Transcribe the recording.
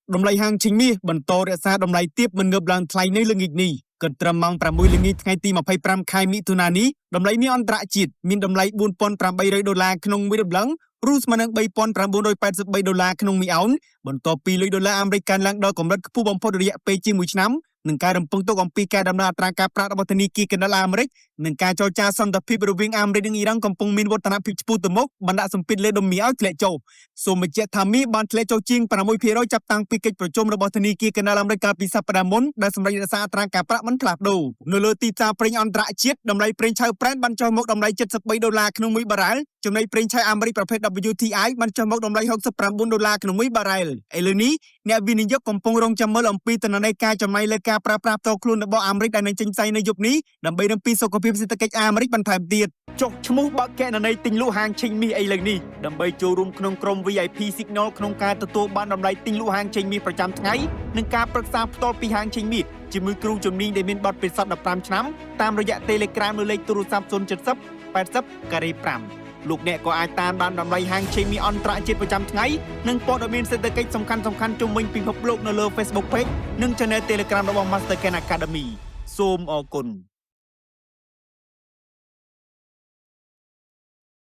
Đồng lây hàng chính mi, bẩn to đã xa đồng lây tiếp mình ngập làng thay nơi lưng nghịch nì. Cần trầm mong pra mùi lưng nghịch ngay tim mà phải pram khai mỹ tu nà ní. Đồng lây ni on trạ chịt, min đồng lây buôn pon pram bay rơi đô la khung mỹ đập lắng. Rus mà nâng bay pon pram buôn đôi bảy十3 đô la khung mỹ áo. Bẩn to pi lôi đô la American lang đôi cổng đất phu bom phốt địa pe chi mùi nắm. Nâng ca đầm pung tốc ông pi ca đầm na tra ca pra đầm tani ki kendala Amerik. Nâng ca cho cha son tập phi bờวิ่ง Amerik đứng Iranកំពុងមានវឌ្ឍនភាពឆ្ពោះទៅមុខបណ្ដាក់សម្ពាធលើដុំមីឲ្យធ្លាក់ចូលសូមបញ្ជាក់ថាមីបានធ្លាក់ចូលជាង 6% ចាប់តាំងពីកិច្ចប្រជុំរបស់ធនាគារ Canal Amerik កាលពីសប្តាហ៍មុនដែលសម្រេចរក្សាអត្រាការប្រាក់មិនផ្លាស់ប្ដូរនៅលើទីផ្សារប្រេងអន្តរជាតិតម្លៃប្រេងឆៅប្រែនបានចុះមកតម្លៃ $73 ក្នុង1បារ៉ែលចំណែកប្រេងឆៅអាមេរិកប្រភេទ WTI បានចុះមកតម្លៃ $69 ក្នុង1បារ៉ែលឥឡូវនេះអ្នកវិនិយោគកំពុងរងចាំមើលអំពីទិន្នន័យការចំណាយលើការប្រើប្រាស់ផ្ទាល់ខ្លួនរបស់អាមេរិកដែលនឹងចេញផ្សាយនៅយប់នេះដើម្បីរំពីសុខភាពសេដ្ឋកិច្ចអាមេរិកបន្ថែមទៀតចុះឈ្មោះបើកកណន័យទិញលក់ហាងឆេងមាសឥឡូវនេះដើម្បីចូលរួមក្នុងក្រុម VIP Signal ក្នុងការទទួលបានតម្លៃទិញលក់ហាងឆេងមាសប្រចាំថ្ងៃនិងការប្រឹក្សាផ្ទាល់ពីហាងឆេងមាសជាមួយគ្រូជំនាញដែលមានបទពិសោធន៍15ឆ្នាំតាមរយៈ Telegram នៅលេខទូរស័ព្ទ 070 80 5លោកអ្នកក៏អាចតាមដានតម្លៃហាងឆេងមាសអន្តរជាតិប្រចាំថ្ងៃនិងព័ត៌មានសេដ្ឋកិច្ចសំខាន់ៗជុំវិញពិភពលោកនៅលើ Facebook Page និង Channel Telegram របស់ Master Ken Academy សូមអរគុណ